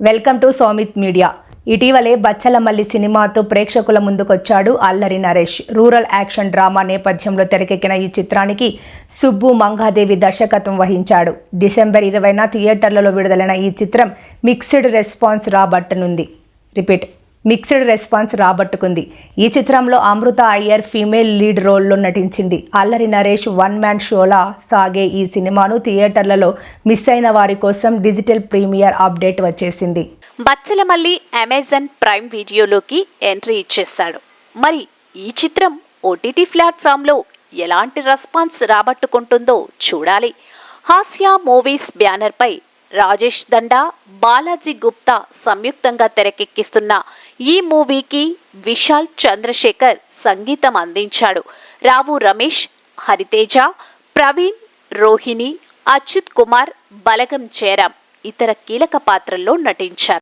Welcome to Soumith media. ఇటీవలే బచ్చలమల్లి సినిమాతో ప్రేక్షకుల ముందుకొచ్చాడు Allari Naresh. Rural action drama నేపథ్యంలో తెరకెక్కిన ఈ చిత్రానికి సుబ్బు మంగాదేవి దర్శకత్వం వహించాడు. డిసెంబర్ 20న థియేటర్లలో విడుదలైన ఈ చిత్రం మిక్స్డ్ రెస్పాన్స్ రాబట్టుకుంది. ఈ చిత్రంలో అమృత అయ్యర్ ఫీమేల్ లీడ్ రోల్లో నటించింది. అల్లరి నరేష్ వన్ మ్యాన్ షోలా సాగే ఈ సినిమాను థియేటర్లలో మిస్ అయిన వారి కోసం డిజిటల్ ప్రీమియర్ అప్డేట్ వచ్చేసింది. బచ్చలమల్లి అమెజాన్ ప్రైమ్ వీడియోలోకి ఎంట్రీ ఇచ్చేశాడు. మరి ఈ చిత్రం ఓటీటీ ప్లాట్ఫామ్లో ఎలాంటి రెస్పాన్స్ రాబట్టుకుంటుందో చూడాలి. హాస్య మూవీస్ బ్యానర్పై రాజేష్ దండా, బాలాజీ గుప్తా సంయుక్తంగా తెరకెక్కిస్తున్న ఈ మూవీకి విశాల్ చంద్రశేఖర్ సంగీతం అందించాడు. రావు రమేష్, హరితేజ, ప్రవీణ్, రోహిణి, అచ్యుత్ కుమార్, బలగం జయరాం ఇతర కీలక పాత్రల్లో నటించారు.